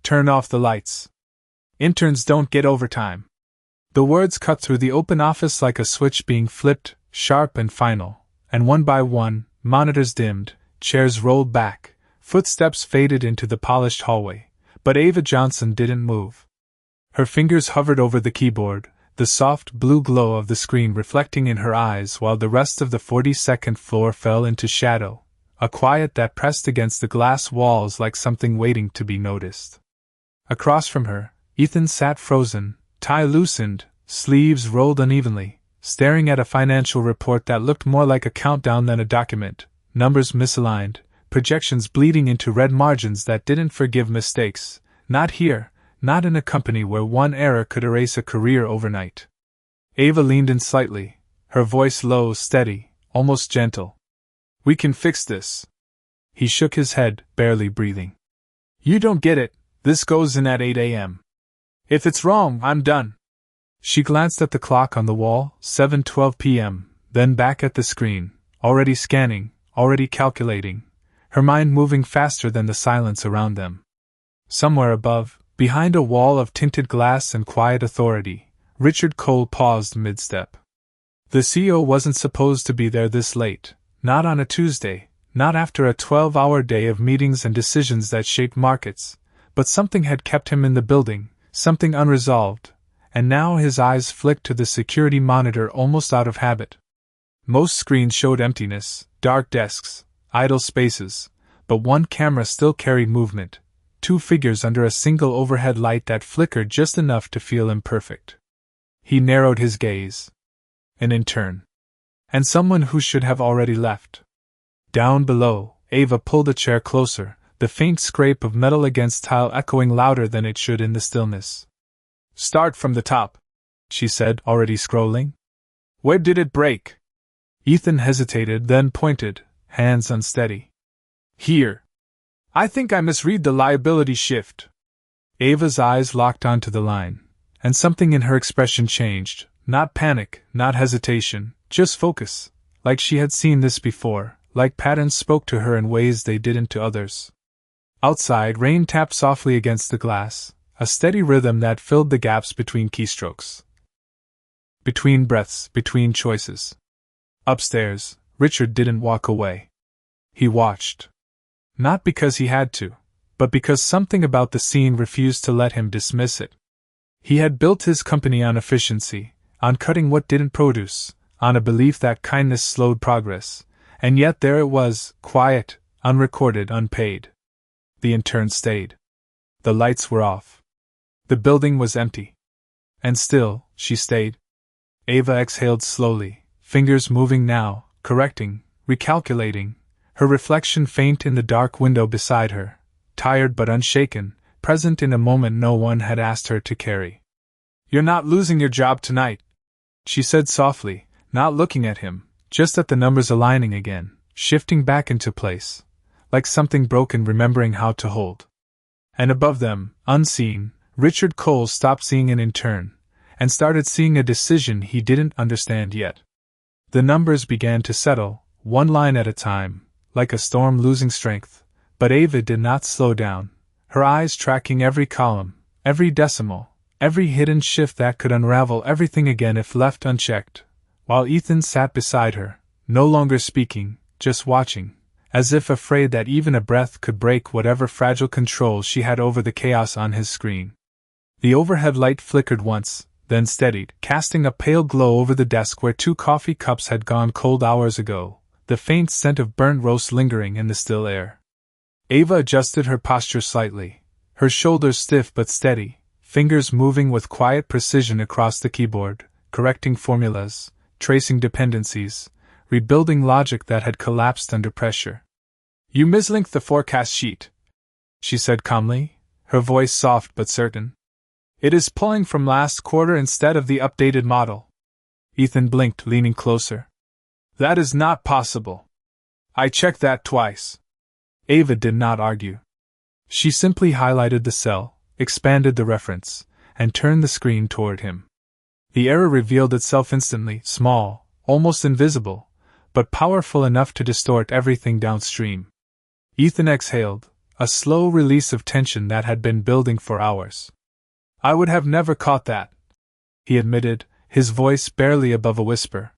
Turn off the lights. Interns don't get overtime. The words cut through the open office like a switch being flipped, sharp and final, and one by one, monitors dimmed, chairs rolled back, footsteps faded into the polished hallway, but Ava Johnson didn't move. Her fingers hovered over the keyboard, the soft blue glow of the screen reflecting in her eyes while the rest of the 42nd floor fell into shadow, a quiet that pressed against the glass walls like something waiting to be noticed. Across from her, Ethan sat frozen, tie loosened, sleeves rolled unevenly, staring at a financial report that looked more like a countdown than a document, numbers misaligned, projections bleeding into red margins that didn't forgive mistakes. Not here, not in a company where one error could erase a career overnight. Ava leaned in slightly, her voice low, steady, almost gentle. "We can fix this." He shook his head, barely breathing. "You don't get it, this goes in at 8 a.m. If it's wrong, I'm done." She glanced at the clock on the wall, 7:12 p.m., then back at the screen, already scanning, already calculating, her mind moving faster than the silence around them. Somewhere above, behind a wall of tinted glass and quiet authority, Richard Cole paused mid-step. The CEO wasn't supposed to be there this late, not on a Tuesday, not after a 12-hour day of meetings and decisions that shaped markets, but something had kept him in the building, something unresolved, and now his eyes flicked to the security monitor almost out of habit. Most screens showed emptiness, dark desks, idle spaces, but one camera still carried movement, two figures under a single overhead light that flickered just enough to feel imperfect. He narrowed his gaze. An intern. And someone who should have already left. Down below, Ava pulled a chair closer, the faint scrape of metal against tile echoing louder than it should in the stillness. "Start from the top," she said, already scrolling. "Where did it break?" Ethan hesitated, then pointed, hands unsteady. "Here. I think I misread the liability shift." Ava's eyes locked onto the line, and something in her expression changed, not panic, not hesitation, just focus, like she had seen this before, like patterns spoke to her in ways they didn't to others. Outside, rain tapped softly against the glass, a steady rhythm that filled the gaps between keystrokes. Between breaths, between choices. Upstairs, Richard didn't walk away. He watched. Not because he had to, but because something about the scene refused to let him dismiss it. He had built his company on efficiency, on cutting what didn't produce, on a belief that kindness slowed progress, and yet there it was, quiet, unrecorded, unpaid. The intern stayed. The lights were off. The building was empty. And still, she stayed. Ava exhaled slowly, fingers moving now, correcting, recalculating, her reflection faint in the dark window beside her, tired but unshaken, present in a moment no one had asked her to carry. "You're not losing your job tonight," she said softly, not looking at him, just at the numbers aligning again, shifting back into place, like something broken remembering how to hold. And above them, unseen, Richard Cole stopped seeing an intern, and started seeing a decision he didn't understand yet. The numbers began to settle, one line at a time, like a storm losing strength, but Ava did not slow down, her eyes tracking every column, every decimal, every hidden shift that could unravel everything again if left unchecked, while Ethan sat beside her, no longer speaking, just watching, as if afraid that even a breath could break whatever fragile control she had over the chaos on his screen. The overhead light flickered once, then steadied, casting a pale glow over the desk where 2 coffee cups had gone cold hours ago, the faint scent of burnt roast lingering in the still air. Ava adjusted her posture slightly, her shoulders stiff but steady, fingers moving with quiet precision across the keyboard, correcting formulas, tracing dependencies, rebuilding logic that had collapsed under pressure. "You mislinked the forecast sheet," she said calmly, her voice soft but certain. "It is pulling from last quarter instead of the updated model." Ethan blinked, leaning closer. "That is not possible. I checked that twice." Ava did not argue. She simply highlighted the cell, expanded the reference, and turned the screen toward him. The error revealed itself instantly, small, almost invisible, but powerful enough to distort everything downstream. Ethan exhaled, a slow release of tension that had been building for hours. "I would have never caught that," he admitted, his voice barely above a whisper.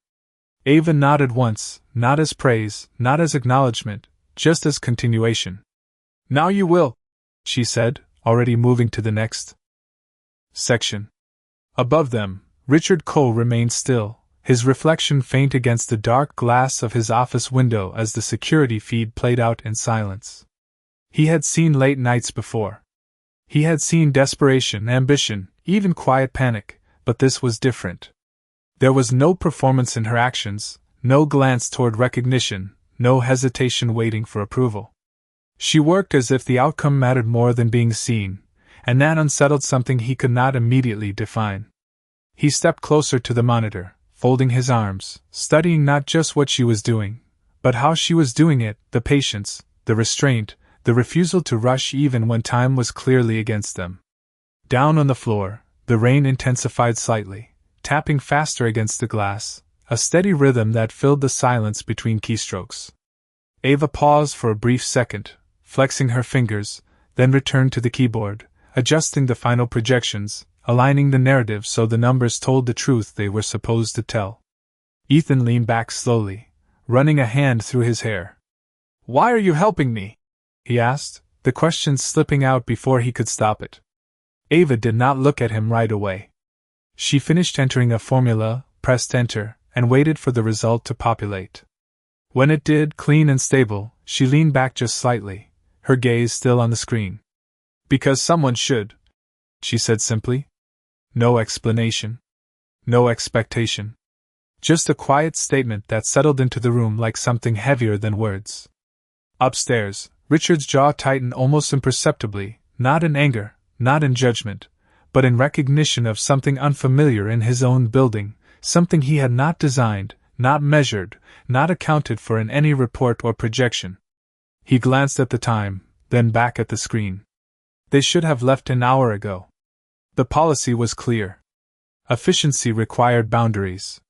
Ava nodded once, not as praise, not as acknowledgement, just as continuation. "Now you will," she said, already moving to the next section. Above them, Richard Cole remained still, his reflection faint against the dark glass of his office window as the security feed played out in silence. He had seen late nights before. He had seen desperation, ambition, even quiet panic, but this was different. There was no performance in her actions, no glance toward recognition, no hesitation waiting for approval. She worked as if the outcome mattered more than being seen, and that unsettled something he could not immediately define. He stepped closer to the monitor, folding his arms, studying not just what she was doing, but how she was doing it, the patience, the restraint, the refusal to rush even when time was clearly against them. Down on the floor, the rain intensified slightly, tapping faster against the glass, a steady rhythm that filled the silence between keystrokes. Ava paused for a brief second, flexing her fingers, then returned to the keyboard, adjusting the final projections, aligning the narrative so the numbers told the truth they were supposed to tell. Ethan leaned back slowly, running a hand through his hair. "Why are you helping me?" he asked, the question slipping out before he could stop it. Ava did not look at him right away. She finished entering a formula, pressed enter, and waited for the result to populate. When it did, clean and stable, she leaned back just slightly, her gaze still on the screen. "Because someone should," she said simply. No explanation. No expectation. Just a quiet statement that settled into the room like something heavier than words. Upstairs, Richard's jaw tightened almost imperceptibly, not in anger, not in judgment, but in recognition of something unfamiliar in his own building, something he had not designed, not measured, not accounted for in any report or projection. He glanced at the time, then back at the screen. They should have left an hour ago. The policy was clear. Efficiency required boundaries.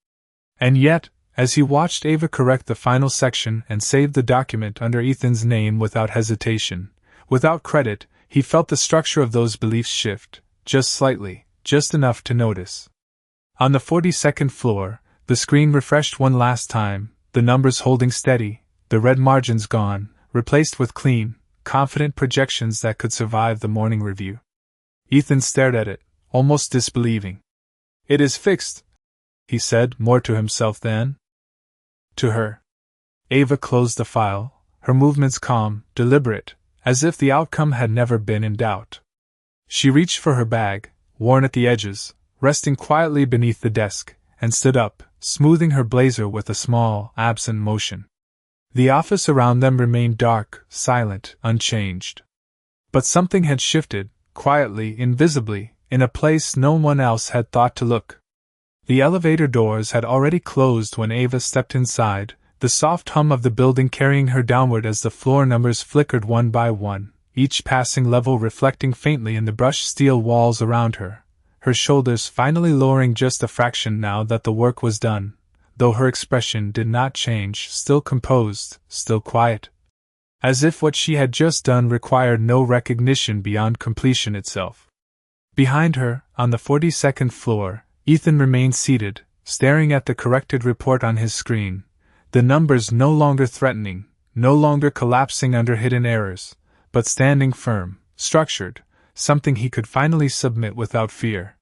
And yet, as he watched Ava correct the final section and save the document under Ethan's name without hesitation, without credit, he felt the structure of those beliefs shift, just slightly, just enough to notice. On the 42nd floor, the screen refreshed one last time, the numbers holding steady, the red margins gone, replaced with clean, confident projections that could survive the morning review. Ethan stared at it, almost disbelieving. "It is fixed," he said, more to himself than to her. Ava closed the file, her movements calm, deliberate, as if the outcome had never been in doubt. She reached for her bag, worn at the edges, resting quietly beneath the desk, and stood up, smoothing her blazer with a small, absent motion. The office around them remained dark, silent, unchanged. But something had shifted, quietly, invisibly, in a place no one else had thought to look. The elevator doors had already closed when Ava stepped inside, the soft hum of the building carrying her downward as the floor numbers flickered one by one, each passing level reflecting faintly in the brushed steel walls around her, her shoulders finally lowering just a fraction now that the work was done, though her expression did not change, still composed, still quiet. As if what she had just done required no recognition beyond completion itself. Behind her, on the 42nd floor, Ethan remained seated, staring at the corrected report on his screen, the numbers no longer threatening, no longer collapsing under hidden errors, but standing firm, structured, something he could finally submit without fear.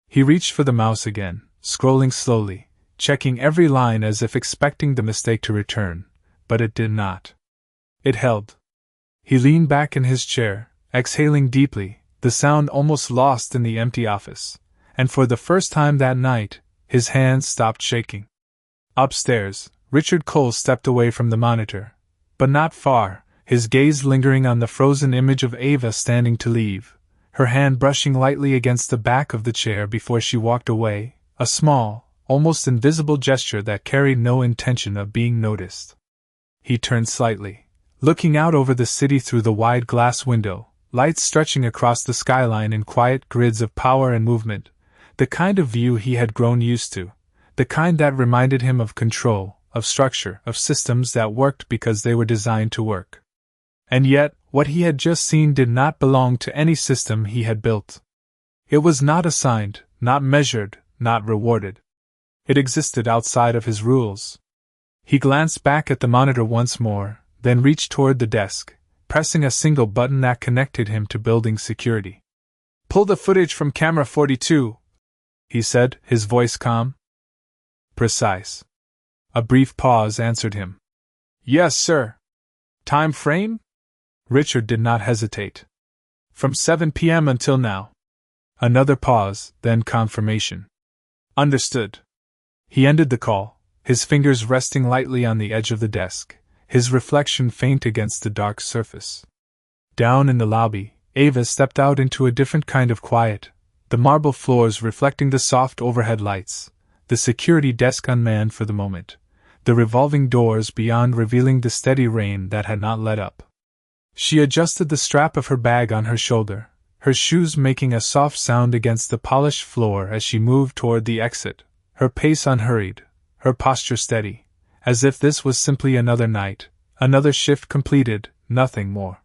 He reached for the mouse again, scrolling slowly, checking every line as if expecting the mistake to return, but it did not. It held. He leaned back in his chair, exhaling deeply, the sound almost lost in the empty office, and for the first time that night, his hands stopped shaking. Upstairs, Richard Cole stepped away from the monitor, but not far, his gaze lingering on the frozen image of Ava standing to leave, her hand brushing lightly against the back of the chair before she walked away, a small, almost invisible gesture that carried no intention of being noticed. He turned slightly, looking out over the city through the wide glass window, lights stretching across the skyline in quiet grids of power and movement, the kind of view he had grown used to, the kind that reminded him of control, of structure, of systems that worked because they were designed to work. And yet, what he had just seen did not belong to any system he had built. It was not assigned, not measured, not rewarded. It existed outside of his rules. He glanced back at the monitor once more, then reached toward the desk, pressing a single button that connected him to building security. "Pull the footage from camera 42, he said, his voice calm. "Precise." A brief pause answered him. "Yes, sir." "Time frame?" Richard did not hesitate. "From 7 p.m. until now." Another pause, then confirmation. "Understood." He ended the call, his fingers resting lightly on the edge of the desk, his reflection faint against the dark surface. Down in the lobby, Ava stepped out into a different kind of quiet, the marble floors reflecting the soft overhead lights, the security desk unmanned for the moment, the revolving doors beyond revealing the steady rain that had not let up. She adjusted the strap of her bag on her shoulder, her shoes making a soft sound against the polished floor as she moved toward the exit, her pace unhurried, her posture steady, as if this was simply another night, another shift completed, nothing more.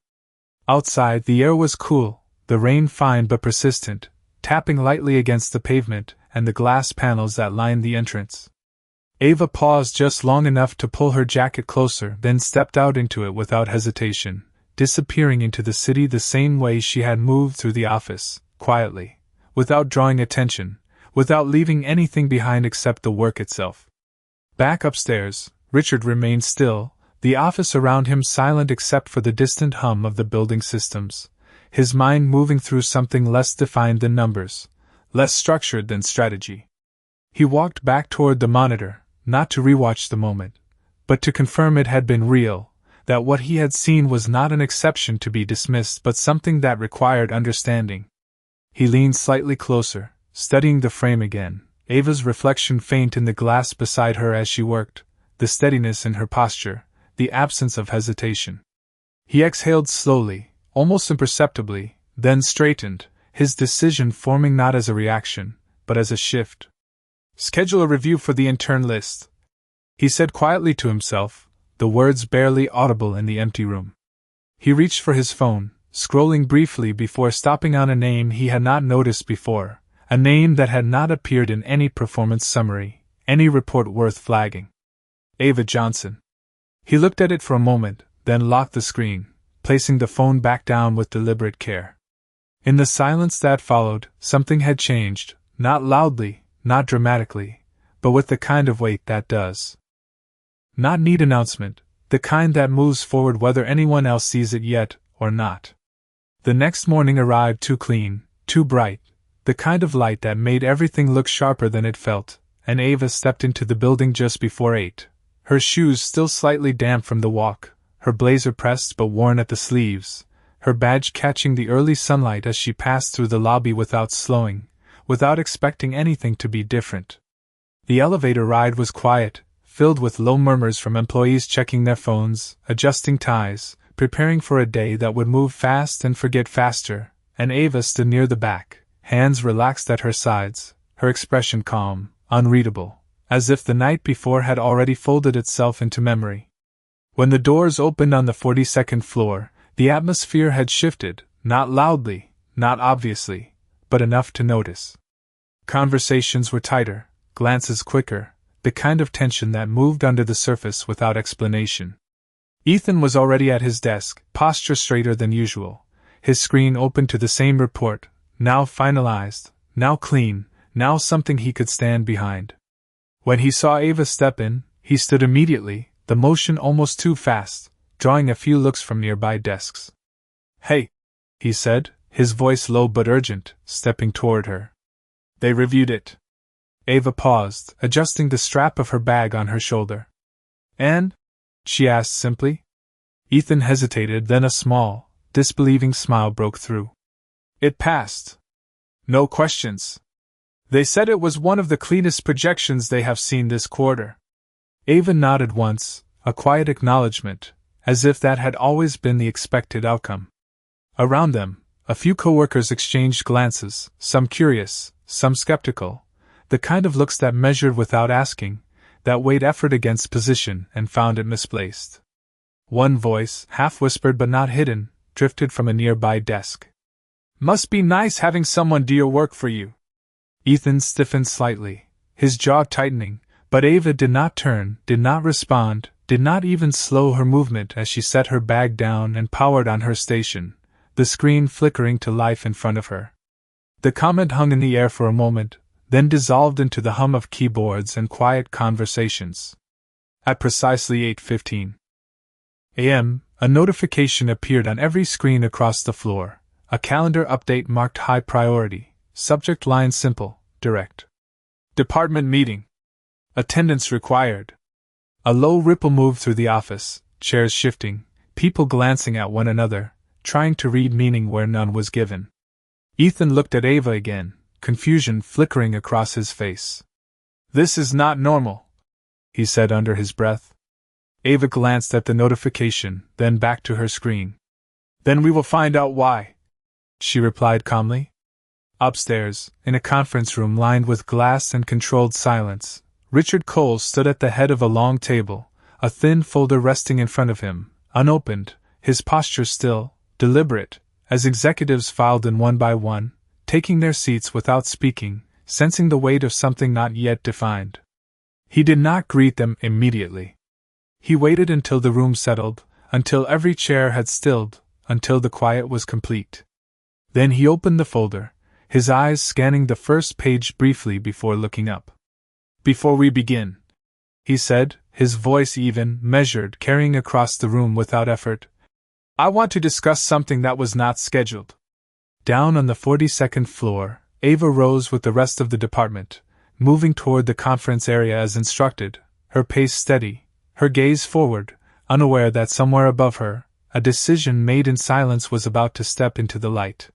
Outside, the air was cool, the rain fine but persistent, tapping lightly against the pavement and the glass panels that lined the entrance. Ava paused just long enough to pull her jacket closer, then stepped out into it without hesitation, disappearing into the city the same way she had moved through the office, quietly, without drawing attention, without leaving anything behind except the work itself. Back upstairs, Richard remained still, the office around him silent except for the distant hum of the building systems, his mind moving through something less defined than numbers, less structured than strategy. He walked back toward the monitor, not to rewatch the moment, but to confirm it had been real, that what he had seen was not an exception to be dismissed but something that required understanding. He leaned slightly closer, studying the frame again, Ava's reflection faint in the glass beside her as she worked, the steadiness in her posture, the absence of hesitation. He exhaled slowly, almost imperceptibly, then straightened, his decision forming not as a reaction, but as a shift. "Schedule a review for the intern list," he said quietly to himself, the words barely audible in the empty room. He reached for his phone, scrolling briefly before stopping on a name he had not noticed before, a name that had not appeared in any performance summary, any report worth flagging. Ava Johnson. He looked at it for a moment, then locked the screen, placing the phone back down with deliberate care. In the silence that followed, something had changed, not loudly, not dramatically, but with the kind of weight that does. Not neat announcement, the kind that moves forward whether anyone else sees it yet or not. The next morning arrived too clean, too bright, the kind of light that made everything look sharper than it felt, and Ava stepped into the building just before 8, her shoes still slightly damp from the walk, her blazer pressed but worn at the sleeves, her badge catching the early sunlight as she passed through the lobby without slowing, without expecting anything to be different. The elevator ride was quiet, filled with low murmurs from employees checking their phones, adjusting ties, preparing for a day that would move fast and forget faster, and Ava stood near the back, hands relaxed at her sides, her expression calm, unreadable, as if the night before had already folded itself into memory. When the doors opened on the 42nd floor, the atmosphere had shifted, not loudly, not obviously, but enough to notice. Conversations were tighter, glances quicker, the kind of tension that moved under the surface without explanation. Ethan was already at his desk, posture straighter than usual, his screen open to the same report, now finalized, now clean, now something he could stand behind. When he saw Ava step in, he stood immediately, the motion almost too fast, drawing a few looks from nearby desks. "Hey," he said, his voice low but urgent, stepping toward her. "They reviewed it." Ava paused, adjusting the strap of her bag on her shoulder. "And?" she asked simply. Ethan hesitated, then a small, disbelieving smile broke through. "It passed. No questions. They said it was one of the cleanest projections they have seen this quarter." Ava nodded once, a quiet acknowledgement, as if that had always been the expected outcome. Around them, a few coworkers exchanged glances, some curious, some skeptical, the kind of looks that measured without asking, that weighed effort against position and found it misplaced. One voice, half-whispered but not hidden, drifted from a nearby desk. "Must be nice having someone do your work for you." Ethan stiffened slightly, his jaw tightening, but Ava did not turn, did not respond, did not even slow her movement as she set her bag down and powered on her station, the screen flickering to life in front of her. The comment hung in the air for a moment, then dissolved into the hum of keyboards and quiet conversations. At precisely 8:15 a.m., a notification appeared on every screen across the floor, a calendar update marked high priority, subject line simple, direct. Department meeting. Attendance required. A low ripple moved through the office, chairs shifting, people glancing at one another, trying to read meaning where none was given. Ethan looked at Ava again, confusion flickering across his face. "This is not normal," he said under his breath. Ava glanced at the notification, then back to her screen. "Then we will find out why," she replied calmly. Upstairs, in a conference room lined with glass and controlled silence, Richard Cole stood at the head of a long table, a thin folder resting in front of him, unopened, his posture still, deliberate, as executives filed in one by one, taking their seats without speaking, sensing the weight of something not yet defined. He did not greet them immediately. He waited until the room settled, until every chair had stilled, until the quiet was complete. Then he opened the folder, his eyes scanning the first page briefly before looking up. "Before we begin," he said, his voice even, measured, carrying across the room without effort, "I want to discuss something that was not scheduled." Down on the 42nd floor, Ava rose with the rest of the department, moving toward the conference area as instructed, her pace steady, her gaze forward, unaware that somewhere above her, a decision made in silence was about to step into the light.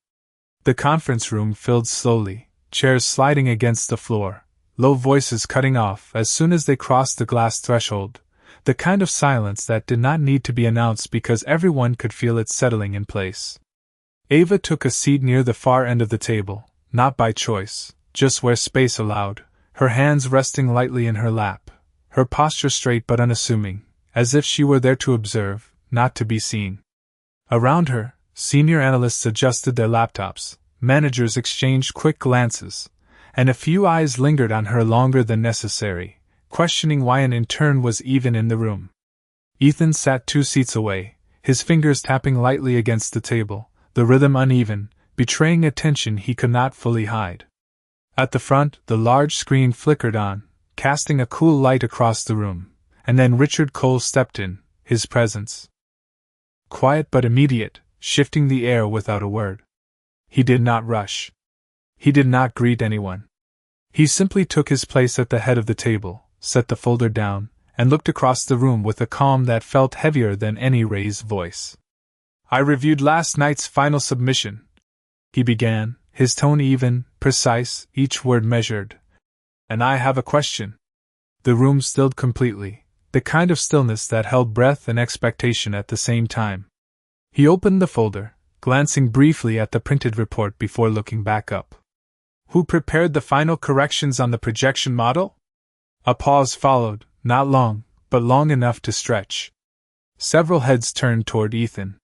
The conference room filled slowly, chairs sliding against the floor, low voices cutting off as soon as they crossed the glass threshold, the kind of silence that did not need to be announced because everyone could feel it settling in place. Ava took a seat near the far end of the table, not by choice, just where space allowed, her hands resting lightly in her lap, her posture straight but unassuming, as if she were there to observe, not to be seen. Around her, senior analysts adjusted their laptops, managers exchanged quick glances, and a few eyes lingered on her longer than necessary, questioning why an intern was even in the room. Ethan sat 2 seats away, his fingers tapping lightly against the table, the rhythm uneven, betraying a tension he could not fully hide. At the front, the large screen flickered on, casting a cool light across the room, and then Richard Cole stepped in, his presence quiet but immediate, shifting the air without a word. He did not rush. He did not greet anyone. He simply took his place at the head of the table, set the folder down, and looked across the room with a calm that felt heavier than any raised voice. "I reviewed last night's final submission," he began, his tone even, precise, each word measured. "And I have a question." The room stilled completely, the kind of stillness that held breath and expectation at the same time. He opened the folder, glancing briefly at the printed report before looking back up. "Who prepared the final corrections on the projection model?" A pause followed, not long, but long enough to stretch. Several heads turned toward Ethan.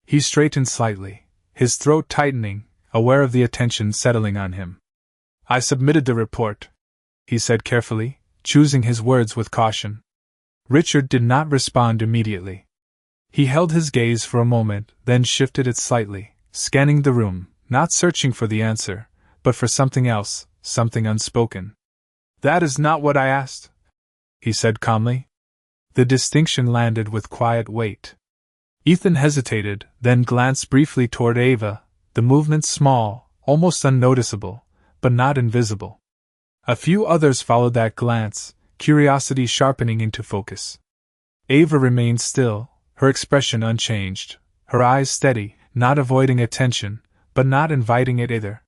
He straightened slightly, his throat tightening, aware of the attention settling on him. "I submitted the report," he said carefully, choosing his words with caution. Richard did not respond immediately. He held his gaze for a moment, then shifted it slightly, scanning the room, not searching for the answer, but for something else, something unspoken. "That is not what I asked," he said calmly. The distinction landed with quiet weight. Ethan hesitated, then glanced briefly toward Ava, the movement small, almost unnoticeable, but not invisible. A few others followed that glance, curiosity sharpening into focus. Ava remained still, her expression unchanged, her eyes steady, not avoiding attention, but not inviting it either.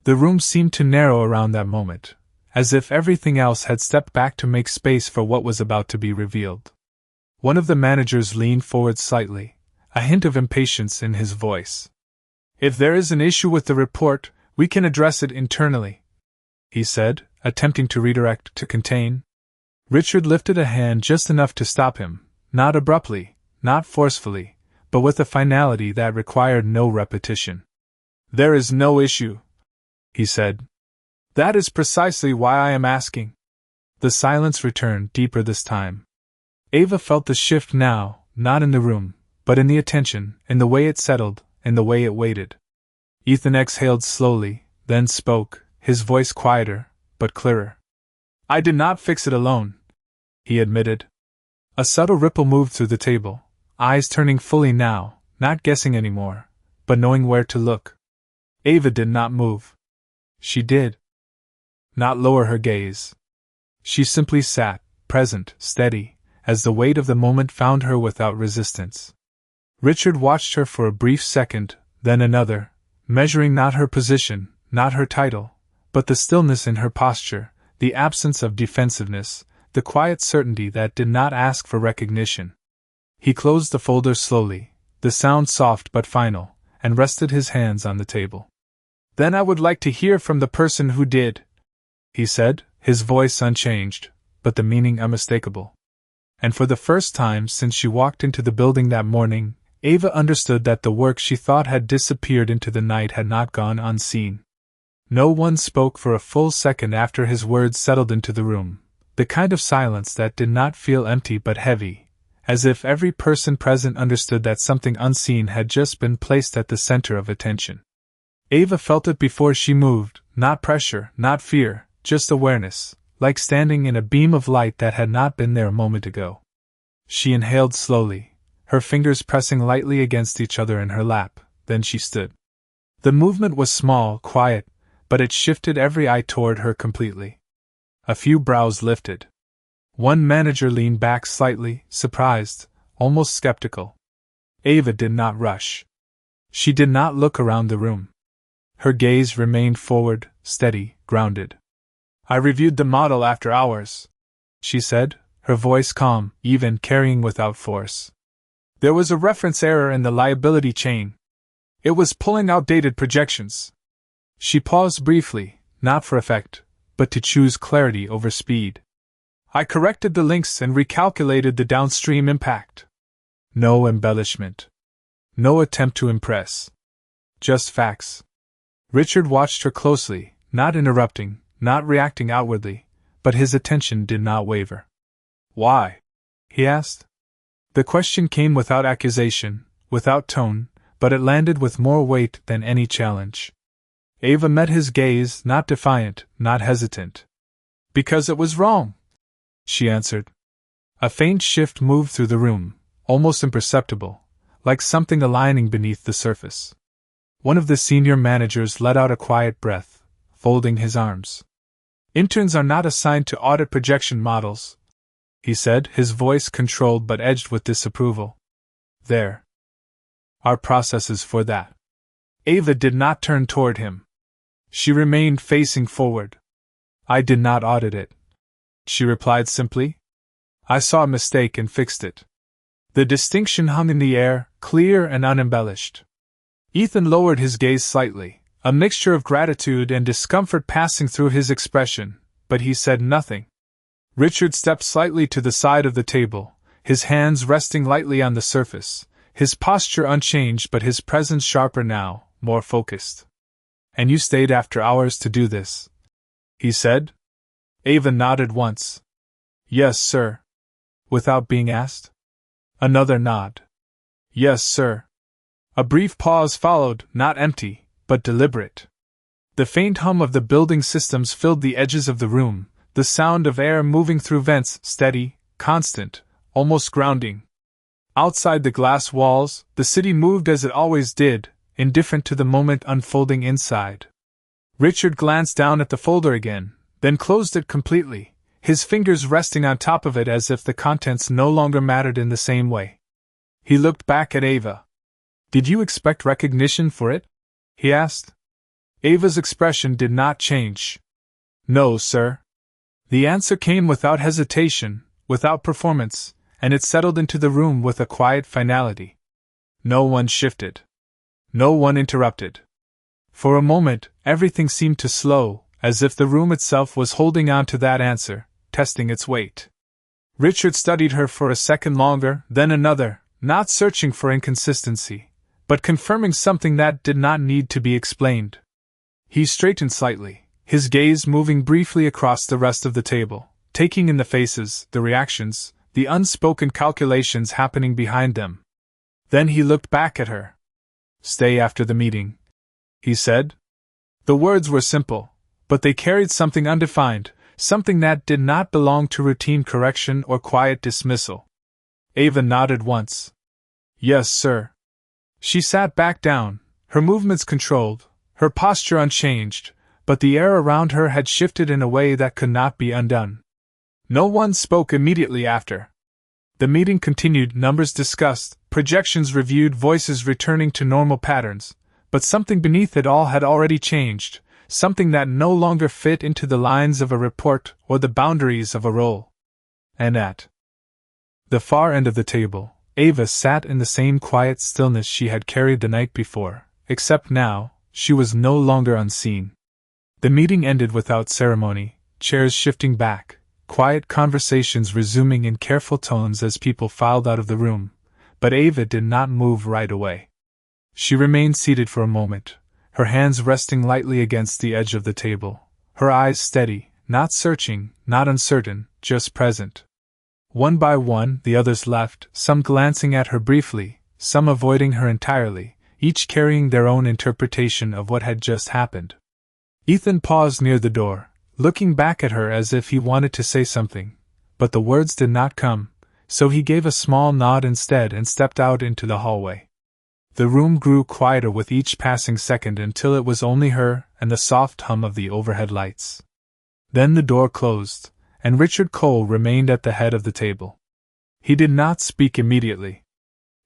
The room seemed to narrow around that moment, as if everything else had stepped back to make space for what was about to be revealed. One of the managers leaned forward slightly, a hint of impatience in his voice. "If there is an issue with the report, we can address it internally," he said, attempting to redirect, to contain. Richard lifted a hand just enough to stop him, not abruptly, not forcefully, but with a finality that required no repetition. "There is no issue," he said. "That is precisely why I am asking." The silence returned, deeper this time. Ava felt the shift now, not in the room, but in the attention, in the way it settled, in the way it waited. Ethan exhaled slowly, then spoke, his voice quieter, but clearer. "I did not fix it alone," he admitted. A subtle ripple moved through the table, eyes turning fully now, not guessing anymore, but knowing where to look. Ava did not move. She did not lower her gaze. She simply sat, present, steady, as the weight of the moment found her without resistance. Richard watched her for a brief second, then another, measuring not her position, not her title, but the stillness in her posture, the absence of defensiveness, the quiet certainty that did not ask for recognition. He closed the folder slowly, the sound soft but final, and rested his hands on the table. "Then I would like to hear from the person who did," he said, his voice unchanged, but the meaning unmistakable. And for the first time since she walked into the building that morning, Ava understood that the work she thought had disappeared into the night had not gone unseen. No one spoke for a full second after his words settled into the room, the kind of silence that did not feel empty but heavy, as if every person present understood that something unseen had just been placed at the center of attention. Ava felt it before she moved, not pressure, not fear, just awareness, like standing in a beam of light that had not been there a moment ago. She inhaled slowly, her fingers pressing lightly against each other in her lap, then she stood. The movement was small, quiet, but it shifted every eye toward her completely. A few brows lifted. One manager leaned back slightly, surprised, almost skeptical. Ava did not rush. She did not look around the room. Her gaze remained forward, steady, grounded. "I reviewed the model after hours," she said, her voice calm, even, carrying without force. "There was a reference error in the liability chain. It was pulling outdated projections." She paused briefly, not for effect, but to choose clarity over speed. "I corrected the links and recalculated the downstream impact." No embellishment. No attempt to impress. Just facts. Richard watched her closely, not interrupting, not reacting outwardly, but his attention did not waver. "Why?" he asked. The question came without accusation, without tone, but it landed with more weight than any challenge. Ava met his gaze, not defiant, not hesitant. "Because it was wrong," she answered. A faint shift moved through the room, almost imperceptible, like something aligning beneath the surface. One of the senior managers let out a quiet breath, folding his arms. "Interns are not assigned to audit projection models," he said, his voice controlled but edged with disapproval. "There are processes for that." Ava did not turn toward him. She remained facing forward. "I did not audit it," she replied simply. "I saw a mistake and fixed it." The distinction hung in the air, clear and unembellished. Ethan lowered his gaze slightly, a mixture of gratitude and discomfort passing through his expression, but he said nothing. Richard stepped slightly to the side of the table, his hands resting lightly on the surface, his posture unchanged but his presence sharper now, more focused. "And you stayed after hours to do this?" he said. Ava nodded once. "Yes, sir." Without being asked? Another nod. "Yes, sir." A brief pause followed, not empty, but deliberate. The faint hum of the building systems filled the edges of the room, the sound of air moving through vents, steady, constant, almost grounding. Outside the glass walls, the city moved as it always did, indifferent to the moment unfolding inside. Richard glanced down at the folder again, then closed it completely, his fingers resting on top of it as if the contents no longer mattered in the same way. He looked back at Ava. "Did you expect recognition for it?" he asked. Ava's expression did not change. "No, sir." The answer came without hesitation, without performance, and it settled into the room with a quiet finality. No one shifted. No one interrupted. For a moment, everything seemed to slow, as if the room itself was holding on to that answer, testing its weight. Richard studied her for a second longer, then another, not searching for inconsistency, but confirming something that did not need to be explained. He straightened slightly, his gaze moving briefly across the rest of the table, taking in the faces, the reactions, the unspoken calculations happening behind them. Then he looked back at her. "Stay after the meeting," he said. The words were simple, but they carried something undefined, something that did not belong to routine correction or quiet dismissal. Ava nodded once. "Yes, sir." She sat back down, her movements controlled, her posture unchanged, but the air around her had shifted in a way that could not be undone. No one spoke immediately after. The meeting continued, numbers discussed, projections reviewed, voices returning to normal patterns, but something beneath it all had already changed, something that no longer fit into the lines of a report or the boundaries of a role. And at the far end of the table, Ava sat in the same quiet stillness she had carried the night before, except now, she was no longer unseen. The meeting ended without ceremony, chairs shifting back, quiet conversations resuming in careful tones as people filed out of the room, but Ava did not move right away. She remained seated for a moment, her hands resting lightly against the edge of the table, her eyes steady, not searching, not uncertain, just present. One by one, the others left, some glancing at her briefly, some avoiding her entirely, each carrying their own interpretation of what had just happened. Ethan paused near the door, looking back at her as if he wanted to say something, but the words did not come, so he gave a small nod instead and stepped out into the hallway. The room grew quieter with each passing second until it was only her and the soft hum of the overhead lights. Then the door closed, and Richard Cole remained at the head of the table. He did not speak immediately.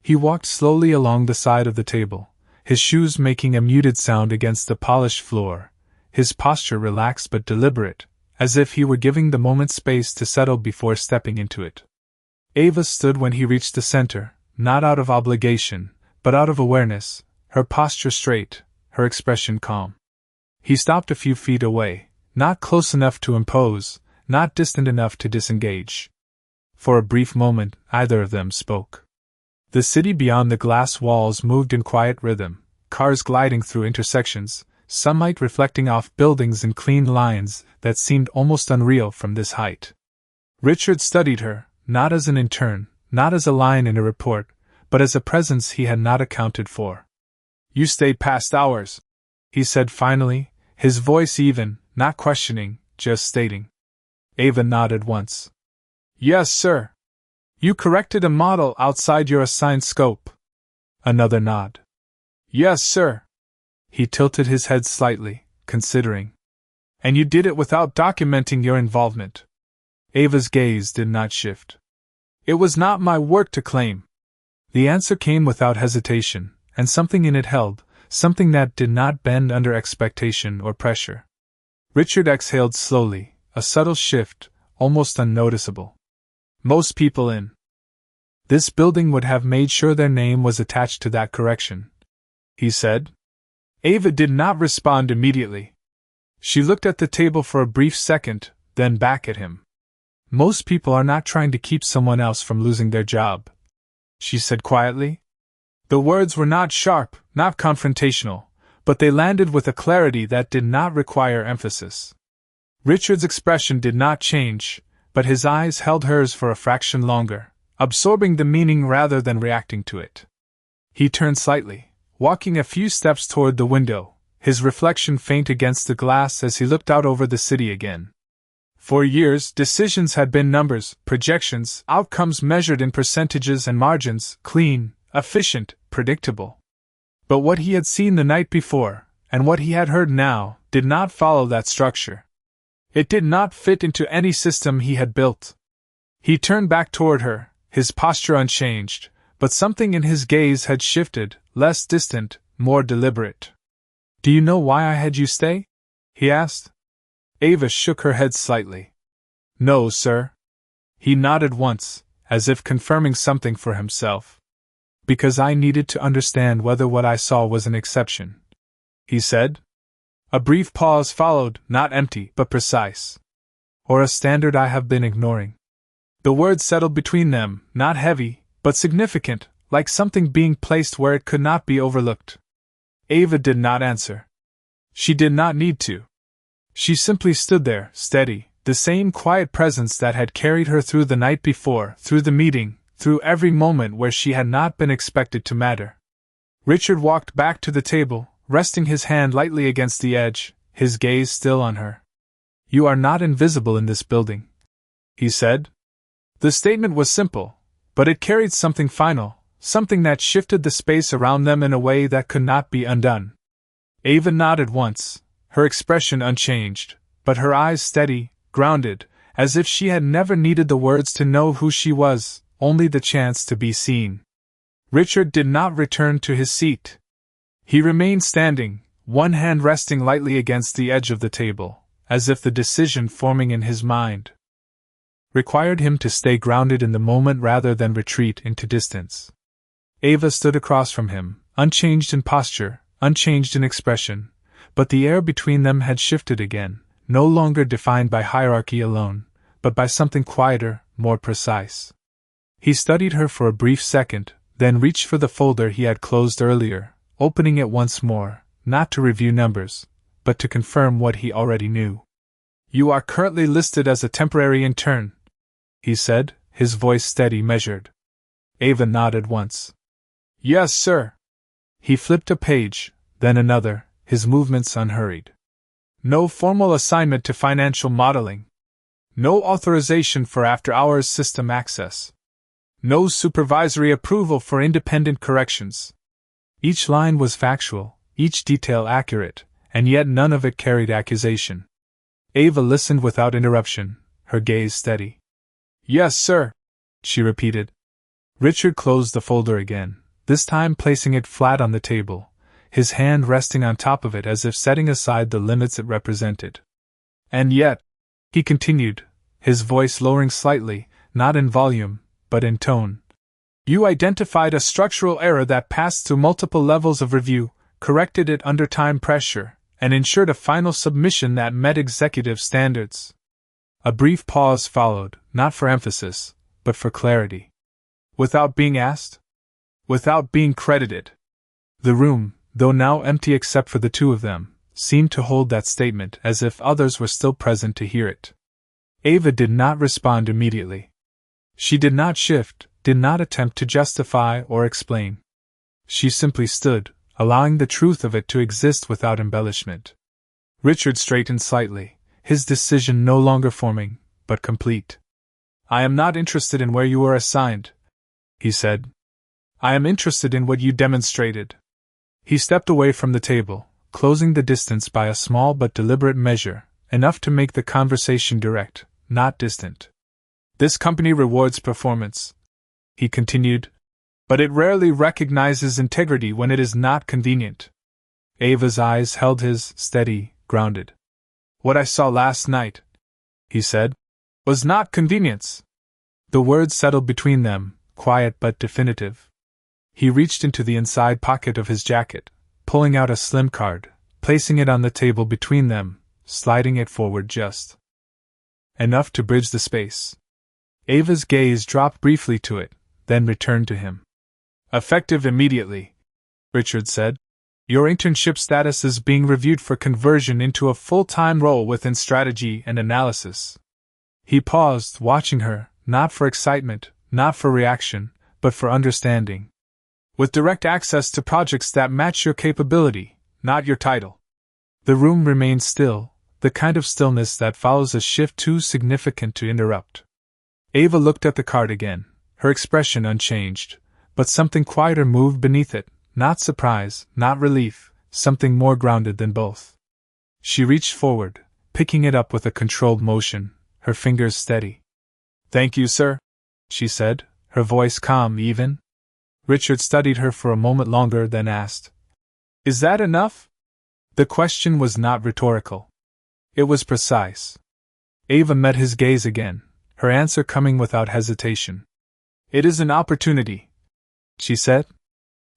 He walked slowly along the side of the table, his shoes making a muted sound against the polished floor, his posture relaxed but deliberate, as if he were giving the moment space to settle before stepping into it. Ava stood when he reached the center, not out of obligation, but out of awareness, her posture straight, her expression calm. He stopped a few feet away, not close enough to impose, not distant enough to disengage. For a brief moment, either of them spoke. The city beyond the glass walls moved in quiet rhythm, cars gliding through intersections, sunlight reflecting off buildings in clean lines that seemed almost unreal from this height. Richard studied her, not as an intern, not as a line in a report, but as a presence he had not accounted for. "You stayed past hours," he said finally, his voice even, not questioning, just stating. Ava nodded once. "Yes, sir." "You corrected a model outside your assigned scope." Another nod. "Yes, sir." He tilted his head slightly, considering. "And you did it without documenting your involvement." Ava's gaze did not shift. "It was not my work to claim." The answer came without hesitation, and something in it held, something that did not bend under expectation or pressure. Richard exhaled slowly, a subtle shift, almost unnoticeable. "Most people in this building would have made sure their name was attached to that correction," he said. Ava did not respond immediately. She looked at the table for a brief second, then back at him. "Most people are not trying to keep someone else from losing their job," she said quietly. The words were not sharp, not confrontational, but they landed with a clarity that did not require emphasis. Richard's expression did not change, but his eyes held hers for a fraction longer, absorbing the meaning rather than reacting to it. He turned slightly, walking a few steps toward the window, his reflection faint against the glass as he looked out over the city again. For years, decisions had been numbers, projections, outcomes measured in percentages and margins, clean, efficient, predictable. But what he had seen the night before, and what he had heard now, did not follow that structure. It did not fit into any system he had built. He turned back toward her, his posture unchanged, but something in his gaze had shifted, less distant, more deliberate. "Do you know why I had you stay?" he asked. Ava shook her head slightly. "No, sir." He nodded once, as if confirming something for himself. "Because I needed to understand whether what I saw was an exception," he said. A brief pause followed, not empty, but precise. "Or a standard I have been ignoring." The words settled between them, not heavy, but significant, like something being placed where it could not be overlooked. Ava did not answer. She did not need to. She simply stood there, steady, the same quiet presence that had carried her through the night before, through the meeting, through every moment where she had not been expected to matter. Richard walked back to the table, resting his hand lightly against the edge, his gaze still on her. "You are not invisible in this building," he said. The statement was simple, but it carried something final, something that shifted the space around them in a way that could not be undone. Ava nodded once, her expression unchanged, but her eyes steady, grounded, as if she had never needed the words to know who she was, only the chance to be seen. Richard did not return to his seat. He remained standing, one hand resting lightly against the edge of the table, as if the decision forming in his mind required him to stay grounded in the moment rather than retreat into distance. Ava stood across from him, unchanged in posture, unchanged in expression, but the air between them had shifted again, no longer defined by hierarchy alone, but by something quieter, more precise. He studied her for a brief second, then reached for the folder he had closed earlier, opening it once more, not to review numbers, but to confirm what he already knew. "You are currently listed as a temporary intern," he said, his voice steady, measured. Ava nodded once. "Yes, sir." He flipped a page, then another, his movements unhurried. "No formal assignment to financial modeling. No authorization for after-hours system access. No supervisory approval for independent corrections." Each line was factual, each detail accurate, and yet none of it carried accusation. Ava listened without interruption, her gaze steady. "Yes, sir," she repeated. Richard closed the folder again, this time placing it flat on the table, his hand resting on top of it as if setting aside the limits it represented. "And yet," he continued, his voice lowering slightly, not in volume, but in tone, "you identified a structural error that passed through multiple levels of review, corrected it under time pressure, and ensured a final submission that met executive standards." A brief pause followed, not for emphasis, but for clarity. "Without being asked? Without being credited?" The room, though now empty except for the two of them, seemed to hold that statement as if others were still present to hear it. Ava did not respond immediately. She did not shift, did not attempt to justify or explain. She simply stood, allowing the truth of it to exist without embellishment. Richard straightened slightly, his decision no longer forming, but complete. "I am not interested in where you were assigned," he said. "I am interested in what you demonstrated." He stepped away from the table, closing the distance by a small but deliberate measure, enough to make the conversation direct, not distant. "This company rewards performance," he continued, "but it rarely recognizes integrity when it is not convenient." Ava's eyes held his, steady, grounded. "What I saw last night," he said, "was not convenience." The words settled between them, quiet but definitive. He reached into the inside pocket of his jacket, pulling out a slim card, placing it on the table between them, sliding it forward just enough to bridge the space. Ava's gaze dropped briefly to it, then returned to him. "Effective immediately," Richard said. "Your internship status is being reviewed for conversion into a full-time role within strategy and analysis." He paused, watching her, not for excitement, not for reaction, but for understanding. "With direct access to projects that match your capability, not your title." The room remained still, the kind of stillness that follows a shift too significant to interrupt. Ava looked at the card again, her expression unchanged, but something quieter moved beneath it, not surprise, not relief, something more grounded than both. She reached forward, picking it up with a controlled motion, her fingers steady. "Thank you, sir," she said, her voice calm, even. Richard studied her for a moment longer, then asked, "Is that enough?" The question was not rhetorical. It was precise. Ava met his gaze again, her answer coming without hesitation. "It is an opportunity," she said.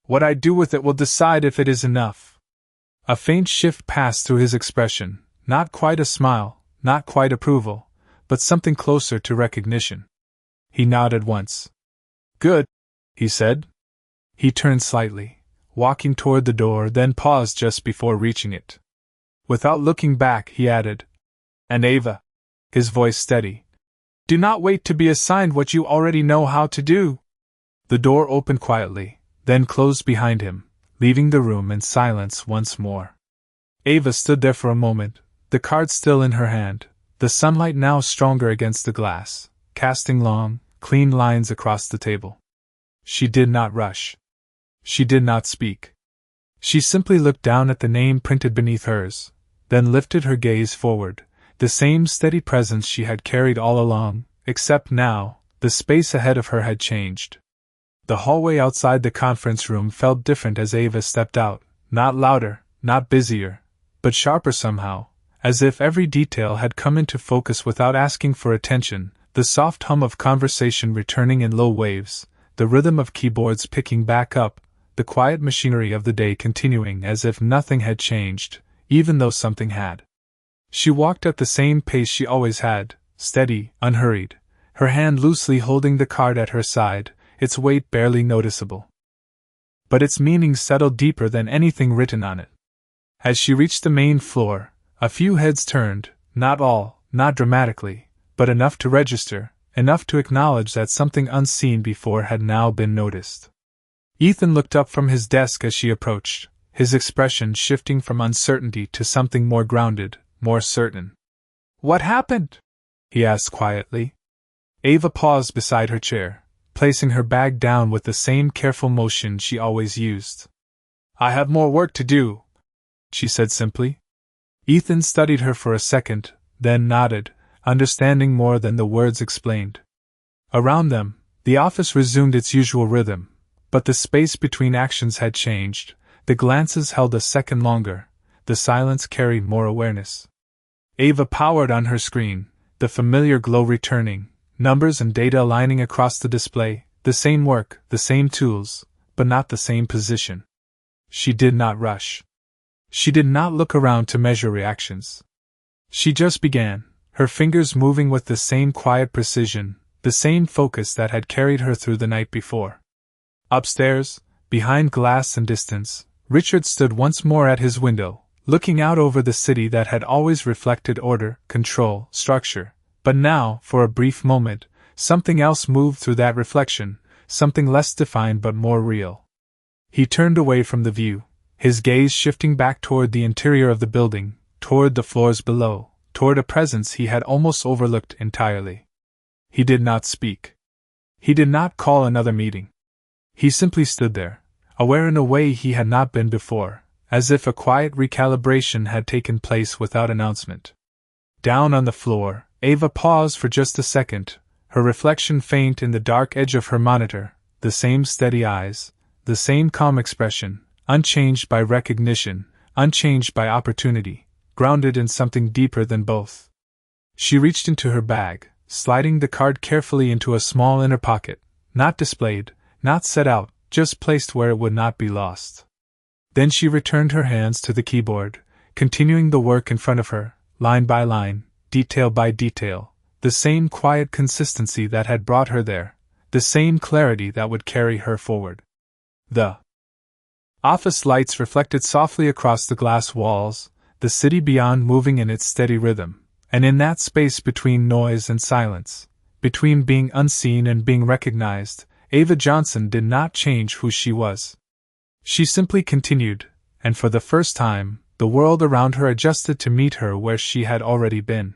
"What I do with it will decide if it is enough." A faint shift passed through his expression, not quite a smile, not quite approval, but something closer to recognition. He nodded once. "Good," he said. He turned slightly, walking toward the door, then paused just before reaching it. Without looking back, he added, "And Ava," his voice steady, "do not wait to be assigned what you already know how to do." The door opened quietly, then closed behind him, leaving the room in silence once more. Ava stood there for a moment, the card still in her hand, the sunlight now stronger against the glass, casting long, clean lines across the table. She did not rush. She did not speak. She simply looked down at the name printed beneath hers, then lifted her gaze forward, the same steady presence she had carried all along, except now, the space ahead of her had changed. The hallway outside the conference room felt different as Ava stepped out, not louder, not busier, but sharper somehow, as if every detail had come into focus without asking for attention, the soft hum of conversation returning in low waves, the rhythm of keyboards picking back up, the quiet machinery of the day continuing as if nothing had changed, even though something had. She walked at the same pace she always had, steady, unhurried, her hand loosely holding the card at her side, its weight barely noticeable. But its meaning settled deeper than anything written on it. As she reached the main floor, a few heads turned, not all, not dramatically, but enough to register, enough to acknowledge that something unseen before had now been noticed. Ethan looked up from his desk as she approached, his expression shifting from uncertainty to something more grounded, more certain. "What happened?" he asked quietly. Ava paused beside her chair, placing her bag down with the same careful motion she always used. "I have more work to do," she said simply. Ethan studied her for a second, then nodded, understanding more than the words explained. Around them, the office resumed its usual rhythm, but the space between actions had changed, the glances held a second longer, the silence carried more awareness. Ava powered on her screen, the familiar glow returning, numbers and data aligning across the display, the same work, the same tools, but not the same position. She did not rush. She did not look around to measure reactions. She just began, her fingers moving with the same quiet precision, the same focus that had carried her through the night before. Upstairs, behind glass and distance, Richard stood once more at his window, looking out over the city that had always reflected order, control, structure. But now, for a brief moment, something else moved through that reflection, something less defined but more real. He turned away from the view, his gaze shifting back toward the interior of the building, toward the floors below, toward a presence he had almost overlooked entirely. He did not speak. He did not call another meeting. He simply stood there, aware in a way he had not been before, as if a quiet recalibration had taken place without announcement. Down on the floor, Ava paused for just a second, her reflection faint in the dark edge of her monitor, the same steady eyes, the same calm expression, unchanged by recognition, unchanged by opportunity, grounded in something deeper than both. She reached into her bag, sliding the card carefully into a small inner pocket, not displayed, not set out, just placed where it would not be lost. Then she returned her hands to the keyboard, continuing the work in front of her, line by line, detail by detail, the same quiet consistency that had brought her there, the same clarity that would carry her forward. The office lights reflected softly across the glass walls, the city beyond moving in its steady rhythm, and in that space between noise and silence, between being unseen and being recognized, Ava Johnson did not change who she was. She simply continued, and for the first time, the world around her adjusted to meet her where she had already been.